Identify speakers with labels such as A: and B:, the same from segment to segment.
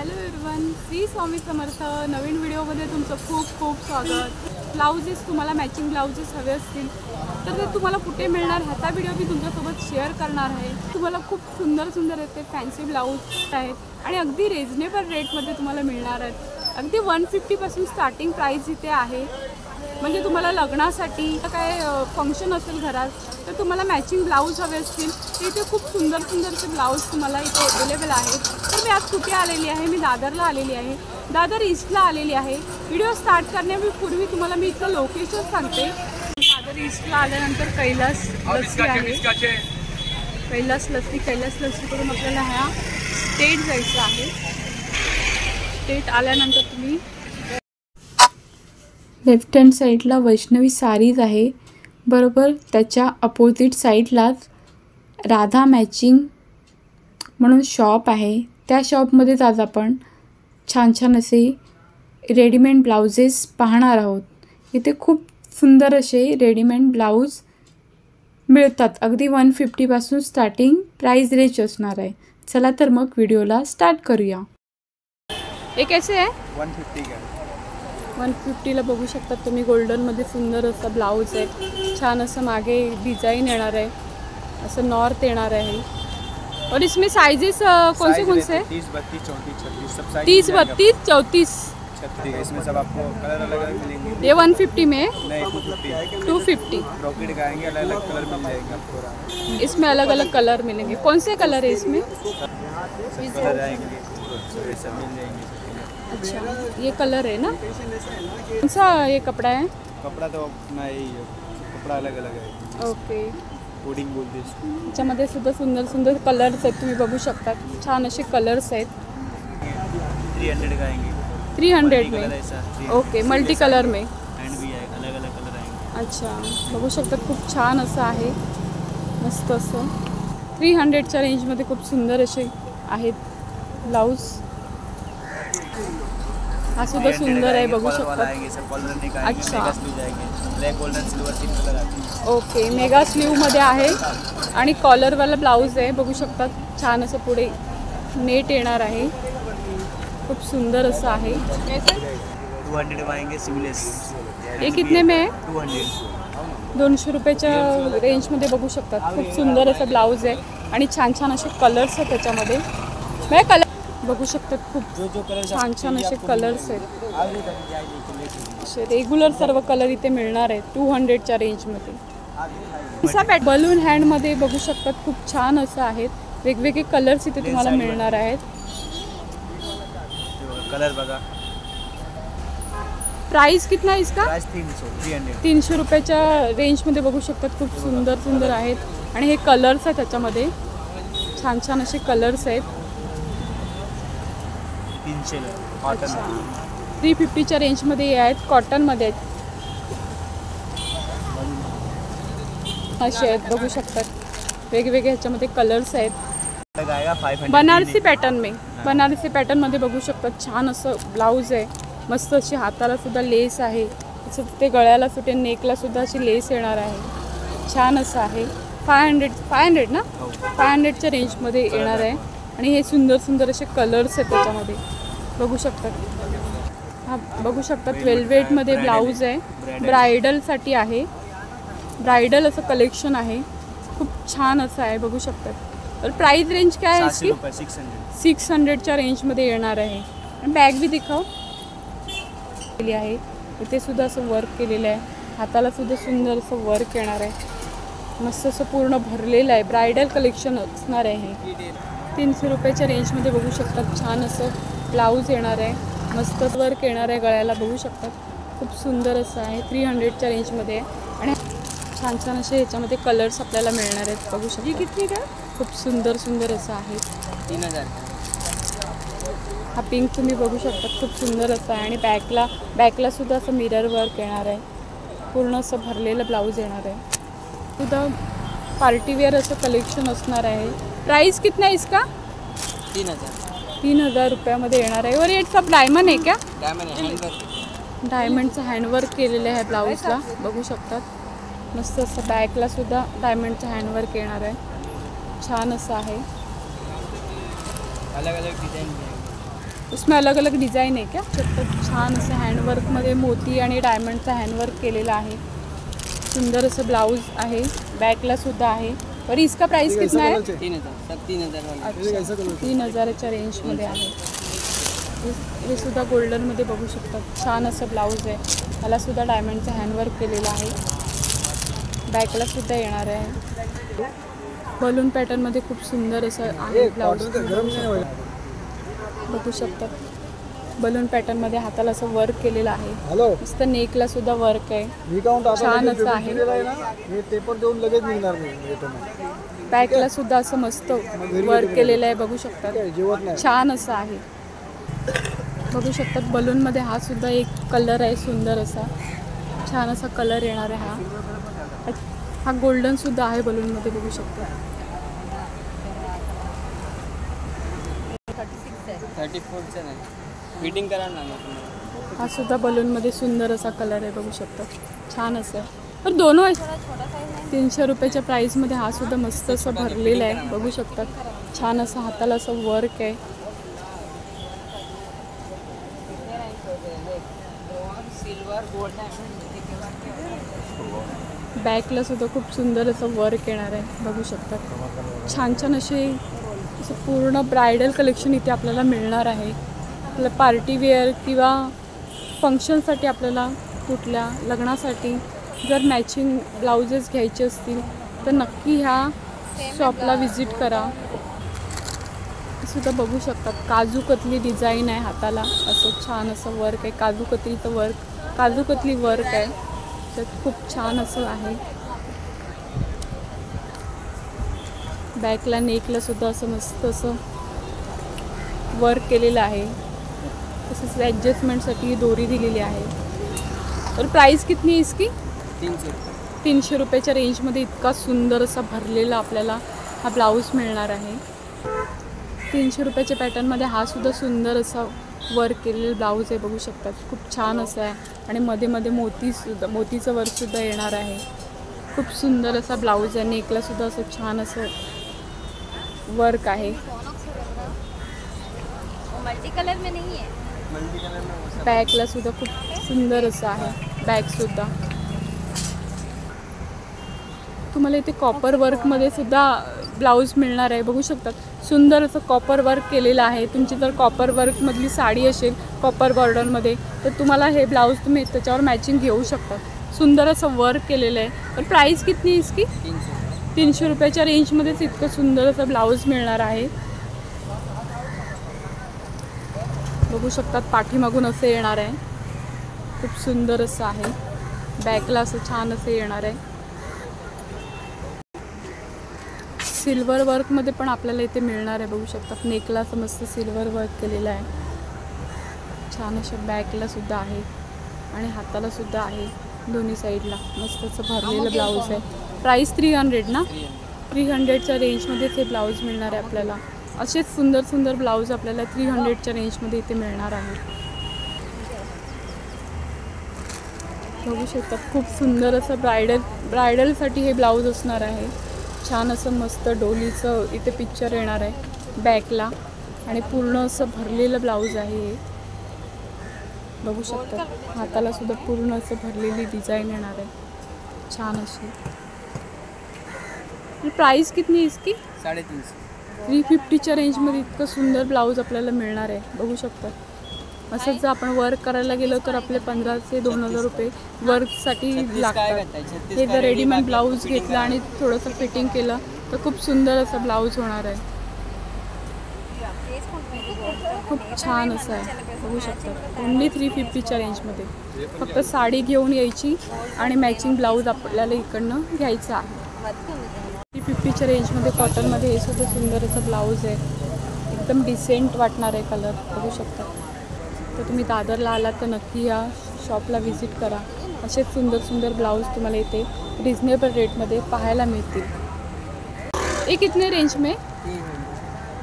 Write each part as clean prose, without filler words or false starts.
A: Hello everyone, Shri Swami Samarth नवीन व्हिडिओमध्ये तुमचं खूप खूप स्वागत। ब्लाउजेस तुम्हाला मॅचिंग ब्लाउजेस हवे असतील तर ते तुम्हाला कुठे मिळणार ह्याचा व्हिडिओ मी तुमच्यासोबत शेअर करणार आहे। तुम्हाला खूप सुंदर सुंदर असे फॅन्सी ब्लाउज आहेत आणि अगदी रिजनेबल रेटमध्ये तुम्हाला मिळणार आहेत। अगदी 150 पासून स्टार्टिंग प्राइस इथे आहे। म्हणजे तुम्हाला लग्नासाठी काय फंक्शन असेल घरात तर तुम्हाला मॅचिंग ब्लाउज हवे असतील तर इथे खूप सुंदर सुंदरचे ब्लाउज तुम्हाला इथे अवेलेबल आहेत। तर मी आज कुठे आलेली आहे? मी दादरला आलेली आहे, दादर ईस्टला आलेली आहे। व्हिडिओ स्टार्ट करण्यापूर्वी तुम्हाला मी इथलं लोकेशन सांगते। दादर ईस्टला आल्यानंतर कैलास लस्सी आहे, कैलास लस्सीकडून आपल्याला ह्या स्टेट जायचं आहे। स्टेट आल्यानंतर तुम्ही लेफ्ट हँड साईडला वैष्णवी सारीज आहे, बरोबर त्याच्या अपोजिट साईडलाच राधा मॅचिंग म्हणून शॉप आहे। त्या शॉपमध्येच आज आपण छान छान असे रेडीमेड ब्लाउजेस पाहणार आहोत। इथे खूप सुंदर असे रेडीमेड ब्लाउज मिळतात। अगदी 150 पासून स्टार्टिंग प्राइस रेंज असणार आहे। चला तर मग व्हिडिओला स्टार्ट करूया। हे कैसे आहे?
B: 150 का
A: 150 ला बघू शकता तुम्ही गोल्डन मध्ये सुंदर असा ब्लाउज आहे। छान असं मागे डिझाइन येणार आहे, असं नॉर्थ येणार आहे। और इसमें साइजेस कौन से
B: 30, 32, 34, 36 सब साइज
A: 30, 32, 34,
B: 36 इसमें सब आपको कलर अलग अलग मिलेंगे।
A: ये 150 में
B: नहीं 250
A: 250
B: ब्रोकेड का आएंगे, अलग अलग कलर मिल जाएंगे आपको।
A: इसमें अलग अलग कलर मिलेंगे। कौन से कलर है इसमें?
B: सब कलर आएंगे, सब मिल जाएंगे।
A: अच्छा, ये कलर है ना? कौन सा ये कपड़ा है?
B: कपड़ा तो अपना यही है, कपड़ा अलग अलग है।
A: ओके,
B: कोडिंग बोलते हैं।
A: त्याच्यामध्ये सुद्धा सुंदर सुंदर कलर्स आहेत, तुम्ही बघू शकता। छान असे कलर्स आहेत।
B: 300 का आएंगे,
A: 300 में। ओके, मल्टी कलर में
B: एंड भी है, अलग अलग कलर आएंगे।
A: अच्छा, बघू शकता खूप छान असं आहे, मस्त असं 300च्या रेंजमध्ये खूप सुंदर असे आहेत ब्लाउज। हा सुद्धा सुंदर आहे, बघू शकता। अच्छा,
B: ब्लॅक गोल्डन सिल्वर 3 कलर आते।
A: ओके, मेगा स्लीव मध्ये आहे आणि कॉलरवाला ब्लाउज आहे, बघू शकता। छान असं पुढे नेट येणार आहे, खूप सुंदर असं आहे।
B: 200 में आएंगे सिवलेस।
A: ये कितने में है?
B: 200
A: 200 रुपयाच्या रेंजमध्ये बघू शकतात। खूप सुंदर असं ब्लाउज आहे आणि छान छान असे कलर्स आहेत त्याच्यामध्ये। मैं कलर बघू शकतात, खूप छान छान असे कलर्स आहेत। असे रेग्युलर सर्व कलर इथे मिळणार आहेत 200च्या रेंजमध्ये। असा बलून हँडमध्ये बघू शकतात, खूप छान असं आहेत। वेगवेगळे कलर्स इथे तुम्हाला मिळणार आहेत।
B: कलर बघा।
A: प्राइस कितना है इसका?
B: प्राइस 300
A: 300 रुपयाच्या रेंजमध्ये बघू शकतात। खूप सुंदर सुंदर आहेत आणि हे कलर्स आहेत त्याच्यामध्ये, छान छान असे कलर्स आहेत।
B: 300 कॉटन।
A: 350च्या रेंजमध्ये हे आहेत, कॉटनमध्ये आहेत। असे आहेत, बघू शकतात। वेगवेगळे ह्याच्यामध्ये कलर्स आहेत।
B: लगाएगा 500
A: बनारसी पॅटर्न में, बनारसी पॅटर्नमध्ये बघू शकतात। छान असं ब्लाउज आहे, मस्त अशी हाताला सुद्धा लेस आहे, तसं ते गळ्याला सुद्धा नेकला सुद्धा अशी लेस येणार आहे। छान असं आहे। 500 ना? 500च्या रेंजमध्ये येणार आहे आणि हे सुंदर सुंदर असे कलर्स आहेत त्याच्यामध्ये, बघू शकतात। हा बघू शकतात, वेल्वेटमध्ये ब्लाउज आहे, ब्रायडलसाठी आहे। ब्रायडल असं कलेक्शन आहे, खूप छान असं आहे, बघू शकतात। और प्राइस रेंज क्या है इसकी? 600च्या रेंजमध्ये येणार आहे। आणि बॅग भी दिखाओ केली आहे, इथे सुद्धा असं वर्क केलेलं आहे, हाताला सुद्धा सुंदर असं वर्क येणार आहे, मस्त असं पूर्ण भरलेलं आहे। ब्रायडल कलेक्शन असणार आहे हे। 300 रुपयाच्या रेंजमध्ये बघू शकतात। छान असं ब्लाउज येणार आहे, मस्त वर्क येणार आहे गळ्याला, बघू शकतात। खूप सुंदर असं आहे, 300च्या रेंजमध्ये आहे आणि छान छान असे ह्याच्यामध्ये कलर्स आपल्याला मिळणार आहेत, बघू शकता। किती का? खूप सुंदर सुंदर असं आहे।
B: 3000
A: हा पिंक तुम्ही बघू शकता, खूप सुंदर असं आहे आणि बॅकला सुद्धा असं मिरर वर्क येणार आहे, पूर्ण असं भरलेलं ब्लाउज येणार आहे। सुद्धा पार्टीवेअर असं कलेक्शन असणार आहे। प्राइस कितना है इसका? 3000 रुपयामध्ये येणार आहे। और ये सब डायमंड है क्या? डायमंडचं हँडवर्क केलेलं आहे ब्लाउजला, बघू शकतात। मस्त असं बॅकला सुद्धा डायमंडचं हँडवर्क येणार आहे, छान असं आहे।
B: अलग अलग डिझाइन
A: उसमें अलग अलग डिज़ाइन है क्या? छान असं हँडवर्कमध्ये मोती आणि डायमंडचा हँडवर्क केलेला आहे. सुंदर असं ब्लाऊज आहे. बॅकला सुद्धा आहे. और इसका प्राइस कितना है?
B: 3000
A: 3000च्या रेंजमध्ये आहे. हे सुद्धा गोल्डनमध्ये बघू शकतात. छान असं ब्लाऊज आहे. त्याला सुद्धा डायमंडचं हँडवर्क केलेलं आहे. बॅकला सुद्धा येणार आहे. बलून पॅटर्नमध्ये खूप सुंदर असं आहे ब्लाऊज. बघू शकतात. बलून पॅटर्नमध्ये हाताला असं वर्क केलेलं आहे. मस्त नेकला सुद्धा वर्क आहे. छान असं आहे. बॅकला सुद्धा असं मस्त वर्क केलेलं आहे. बघू शकतात. छान असं आहे. बघू शकतात. बलूनमध्ये हा सुद्धा एक कलर आहे सुंदर असा. छान असा कलर येणार आहे. हा गोल्डन सुद्धा आहे बलूनमध्ये. बघू शकता.
B: 34चा नाही फिटिंग करा ना.
A: हा सुद्धा बलूनमध्ये सुंदर असा कलर आहे. बघू शकता. छान असं आहे. पण दोनों 300 रुपयाच्या प्राईसमध्ये हा सुद्धा मस्त असं भरलेला आहे. बघू शकतात. छान असं हाताला असं वर्क आहे. बॅकला सुद्धा खूप सुंदर असं वर्क येणार आहे. बघू शकतात. छान छान असे असं पूर्ण ब्रायडल कलेक्शन इथे आपल्याला मिळणार आहे. आपलं पार्टी वेअर किंवा फंक्शनसाठी आपल्याला कुठल्या लग्नासाठी जर मॅचिंग ब्लाउजेस घ्यायचे असतील तर नक्की ह्या शॉपला व्हिजिट करा. सुद्धा बघू शकतात. काजू कतली डिझाईन आहे. हाताला असं छान असं वर्क आहे. काजू कतलीचं वर्क, काजू कतली वर्क आहे. त्यात खूप छान असं आहे. बॅकला नेकला सुद्धा असं मस्त असं वर्क केलेलं आहे. तसंच ॲडजस्टमेंटसाठी दोरी दिलेली आहे. तर प्राइस कितनी आहे इसकी? 300 रुपयाच्या रेंजमध्ये इतका सुंदर असा भरलेला आपल्याला हा ब्लाऊज मिळणार आहे. 300 रुपयाच्या पॅटर्नमध्ये हा सुद्धा सुंदर असा वर्क केलेला ब्लाऊज आहे. बघू शकतात. खूप छान असं आहे. आणि मध्ये मध्ये मोतीचं वर्कसुद्धा येणार आहे. खूप सुंदर असा ब्लाऊज आहे. नेकला सुद्धा असं छान असं वर्क आहे.
C: मल्टी कलर में नहीं है.
A: बॅकला सुद्धा खूप सुंदर असं आहे. बॅकसुद्धा तुम्हाला इथे कॉपर वर्कमध्ये सुद्धा ब्लाऊज मिळणार आहे. बघू शकतात. सुंदर असं कॉपर वर्क केलेलं आहे. तुमची जर कॉपर वर्कमधली साडी असेल कॉपर बॉर्डरमध्ये तर तुम्हाला हे ब्लाऊज तुम्ही त्याच्यावर मॅचिंग घेऊ शकता. सुंदर असं वर्क केलेलं आहे. तर प्राईस किती आहे इसकी? 300 रुपयाच्या रेंजमध्येच इतकं सुंदर असं ब्लाऊज मिळणार आहे. बघू शकतात. पाठीमागून असं येणार आहे. खूप सुंदर असं आहे. बॅकला असं छान असं येणार आहे. सिल्वर वर्कमध्ये पण आपल्याला इथे मिळणार आहे. बघू शकतात. नेकला असं मस्त सिल्वर वर्क केलेलं आहे. छान असं बॅकला सुद्धा आहे आणि हाताला सुद्धा आहे. दोन्ही साईडला मस्त असं भरलेलं ब्लाऊज आहे. प्राईस 300 ना? 300च्या रेंजमध्येच हे ब्लाऊज मिळणार आहे आपल्याला. असेच सुंदर सुंदर ब्लाऊज आपल्याला 300च्या रेंजमध्ये इथे मिळणार आहे. बघू शकतात. खूप सुंदर असं ब्रायडलसाठी हे ब्लाऊज असणार आहे. छान असं मस्त डोलीचं इथे पिक्चर येणार आहे बॅकला आणि पूर्ण असं भरलेलं ब्लाऊज आहे हे. बघू शकता. हाताला सुद्धा पूर्ण असं भरलेली डिझाईन येणार आहे. छान अशी. प्राइस कितनी आहे इसकी?
B: 350.
A: 350च्या रेंजमध्ये इतकं सुंदर ब्लाऊज आपल्याला मिळणार आहे. बघू शकता. असंच जर आपण वर्क करायला गेलो तर आपले 1500 ते 2000 रुपये वर्कसाठी लागतात. हे जर रेडीमेड ब्लाऊज घेतलं आणि थोडंसं फिटिंग केलं तर खूप सुंदर असं ब्लाऊज होणार आहे. खूप छान असं आहे. बघू शकता. ओन्ली 350च्या रेंजमध्ये फक्त साडी घेऊन यायची आणि मॅचिंग ब्लाऊज आपल्याला इकडनं घ्यायचं आहे. 350च्या रेंजमध्ये कॉटनमध्ये हे सुद्धा सुंदर असं ब्लाऊज आहे. एकदम डिसेंट वाटणार आहे कलर. बघू शकता. तर तुम्ही दादरला आलात तर नक्की या शॉपला व्हिजिट करा. असे सुंदर सुंदर ब्लाऊज तुम्हाला इथे रिजनेबल रेटमध्ये पाहायला मिळतील. हे कितने रेंज में?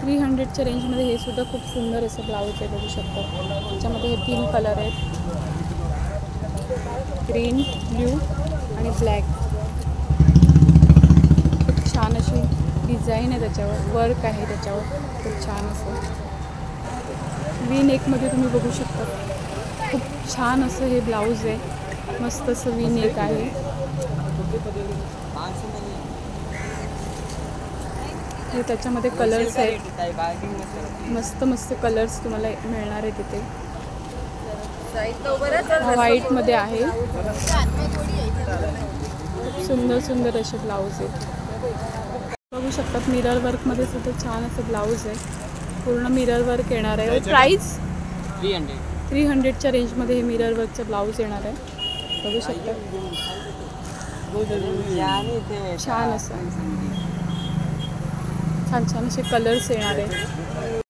A: 300च्या रेंजमध्ये हे सुद्धा खूप सुंदर असं ब्लाऊज आहे. बघू शकता. त्याच्यामध्ये हे 3 कलर आहेत. ग्रीन, ब्ल्यू आणि ब्लॅक. खूप छान अशी डिझाईन आहे त्याच्यावर. वर्क आहे त्याच्यावर खूप छान असं. वी नेकमध्ये तुम्ही बघू शकता. खूप छान असं हे ब्लाऊज आहे. मस्त असं वी नेक आहे. हे त्याच्यामध्ये कलर्स आहेत. मस्त मस्त कलर्स तुम्हाला मिळणार आहे तिथे. हा व्हाईटमध्ये आहे. खूप सुंदर सुंदर असे ब्लाऊज आहेत. बघू शकतात मिरर वर्कमध्ये सुद्धा छान असं ब्लाऊज आहे. पूर्ण मिरर वर्क येणार आहे. प्राईस 300च्या रेंजमध्ये हे मिरर वर्कचं ब्लाऊज येणार आहे. बघू शकता छान असं छान छान असे कलर्स येणार आहे.